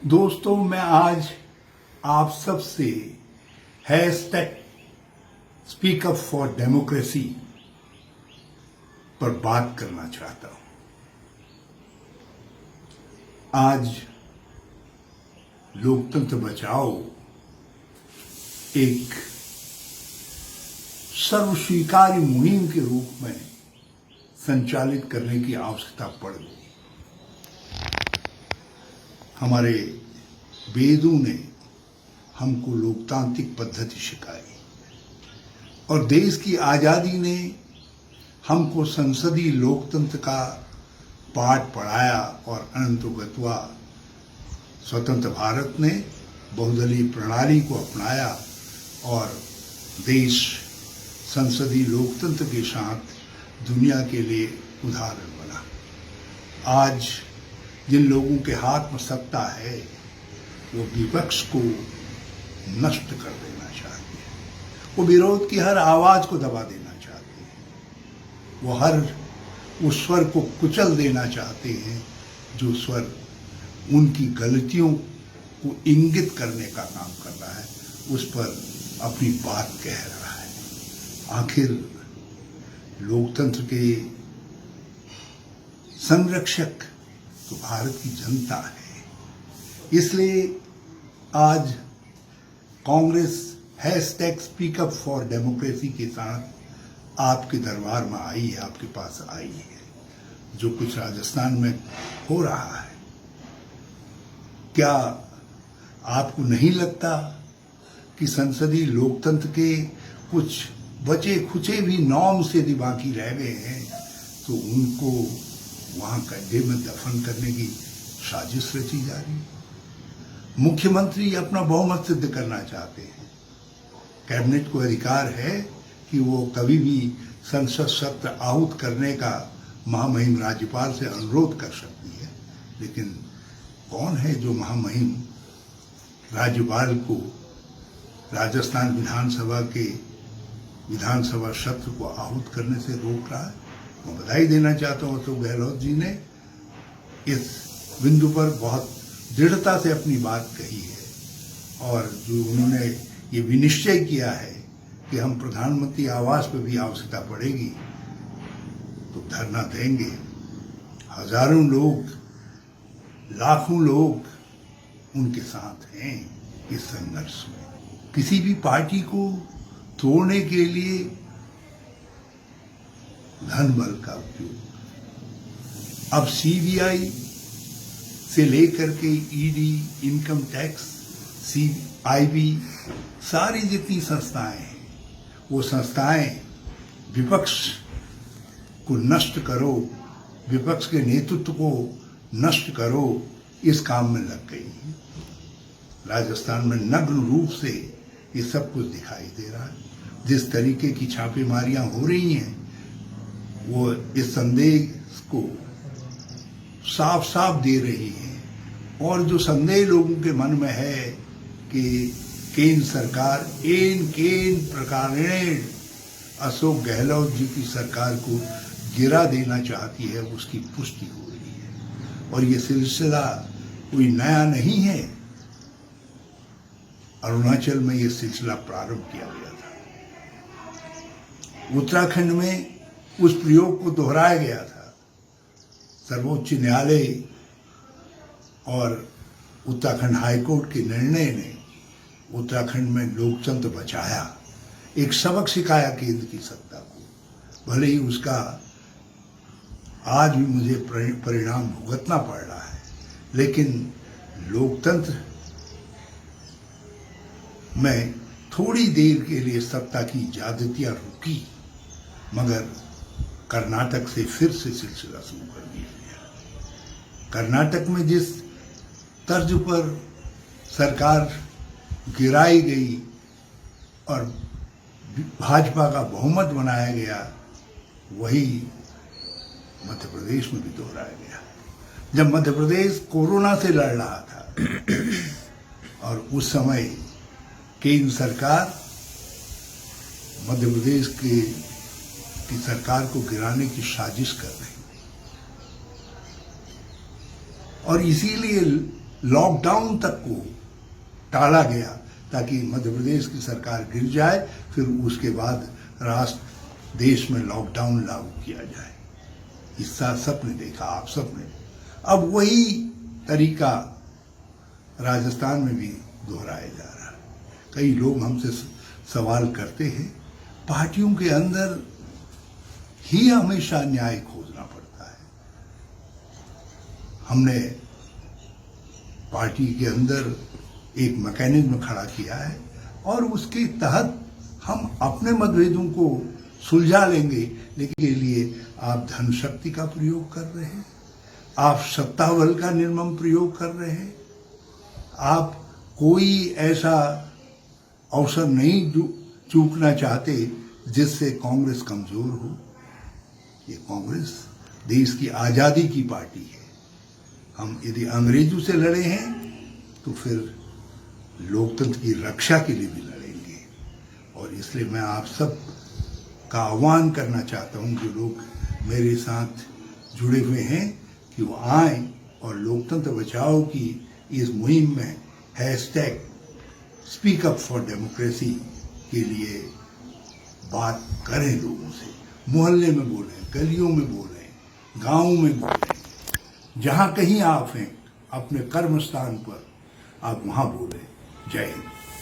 दोस्तों, मैं आज आप सबसे hashtag speak up for democracy पर बात करना चाहता हूं। आज लोकतंत्र बचाओ एक सर्वस्वीकार्य मुहिम के रूप में संचालित करने की आवश्यकता पड़ गई। हमारे वेदों ने हमको लोकतांत्रिक पद्धति सिखाई और देश की आजादी ने हमको संसदीय लोकतंत्र का पाठ पढ़ाया और अनंतोगत्वा स्वतंत्र भारत ने बहुदलीय प्रणाली को अपनाया और देश संसदीय लोकतंत्र के साथ दुनिया के लिए उदाहरण बना। आज जिन लोगों के हाथ में सत्ता है वो विपक्ष को नष्ट कर देना चाहते हैं, वो विरोध की हर आवाज को दबा देना चाहते हैं, वो हर उस स्वर को कुचल देना चाहते हैं जो स्वर उनकी गलतियों को इंगित करने का काम कर रहा है, उस पर अपनी बात कह रहा है। आखिर लोकतंत्र के संरक्षक तो भारत की जनता है। इसलिए आज Congress hashtag speak up for democracy के साथ आपके दरबार में आई है, आपके पास आई है। जो कुछ राजस्थान में हो रहा है, क्या आपको नहीं लगता कि संसदीय लोकतंत्र के कुछ बचे खुचे भी नॉर्म्स यदि बाकी रह गए हैं तो उनको वहां गड्ढे में दफन करने की साजिश रची जा रही है। मुख्यमंत्री अपना बहुमत सिद्ध करना चाहते हैं। कैबिनेट को अधिकार है कि वो कभी भी संसद सत्र आहूत करने का महामहिम राज्यपाल से अनुरोध कर सकती है, लेकिन कौन है जो महामहिम राज्यपाल को राजस्थान विधानसभा सत्र को आहूत करने से रोक रहा है? मैं बधाई देना चाहता हूं अशोक गहलोत जी ने इस बिंदु पर बहुत दृढ़ता से अपनी बात कही है और जो उन्होंने ये विनिश्चय किया है कि हम प्रधानमंत्री आवास पर भी आवश्यकता पड़ेगी तो धरना देंगे। हजारों लोग, लाखों लोग उनके साथ हैं इस संघर्ष में। किसी भी पार्टी को तोड़ने के लिए धन बल का उपयोग, अब सीबीआई से लेकर के ईडी, इनकम टैक्स, सीआईबी, सारी जितनी संस्थाएं हैं वो संस्थाएं विपक्ष को नष्ट करो, विपक्ष के नेतृत्व को नष्ट करो, इस काम में लग गई है। राजस्थान में नग्न रूप से ये सब कुछ दिखाई दे रहा है। जिस तरीके की छापेमारियां हो रही हैं वो इस संदेश को साफ साफ दे रही है और जो संदेह लोगों के मन में है कि केंद्र सरकार केन प्रकारेण अशोक गहलोत जी की सरकार को गिरा देना चाहती है, उसकी पुष्टि हो रही है। और ये सिलसिला कोई नया नहीं है। अरुणाचल में ये सिलसिला प्रारंभ किया गया था, उत्तराखंड में उस प्रयोग को दोहराया गया था। सर्वोच्च न्यायालय और उत्तराखंड हाईकोर्ट के निर्णय ने उत्तराखंड में लोकतंत्र बचाया, एक सबक सिखाया केंद्र की सत्ता को। भले ही उसका आज भी मुझे परिणाम भुगतना पड़ रहा है, लेकिन लोकतंत्र में थोड़ी देर के लिए सत्ता की ज्यादतियां रुकी, मगर कर्नाटक से फिर से सिलसिला शुरू कर दिया गया। कर्नाटक में जिस तर्ज पर सरकार गिराई गई और भाजपा का बहुमत बनाया गया, वही मध्य प्रदेश में भी दोहराया गया। जब मध्य प्रदेश कोरोना से लड़ रहा था और उस समय केंद्र सरकार मध्य प्रदेश की सरकार को गिराने की साजिश कर रही, और इसीलिए लॉकडाउन तक को टाला गया ताकि मध्य प्रदेश की सरकार गिर जाए, फिर उसके बाद राष्ट्र देश में लॉकडाउन लागू किया जाए। इसका सबने देखा, आप सबने। अब वही तरीका राजस्थान में भी दोहराया जा रहा है। कई लोग हमसे सवाल करते हैं, पार्टियों के अंदर ही हमेशा न्याय खोजना पड़ता है। हमने पार्टी के अंदर एक मैकेनिज्म खड़ा किया है और उसके तहत हम अपने मतभेदों को सुलझा लेंगे, लेकिन के लिए आप धन शक्ति का प्रयोग कर रहे हैं, आप सत्ता बल का निर्मम प्रयोग कर रहे हैं, आप कोई ऐसा अवसर नहीं चूकना चाहते जिससे कांग्रेस कमजोर हो। ये कांग्रेस देश की आजादी की पार्टी है। हम यदि अंग्रेजों से लड़े हैं तो फिर लोकतंत्र की रक्षा के लिए भी लड़ेंगे। और इसलिए मैं आप सब का आह्वान करना चाहता हूं, जो लोग मेरे साथ जुड़े हुए हैं, कि वो आए और लोकतंत्र बचाओ की इस मुहिम में hashtag speak up for democracy के लिए बात करें। लोगों से मोहल्ले में बोलें, गलियों में बोलें, गाँव में बोलें, जहाँ कहीं आप हैं अपने कर्म स्थान पर आप वहाँ बोलें। जय हिंद।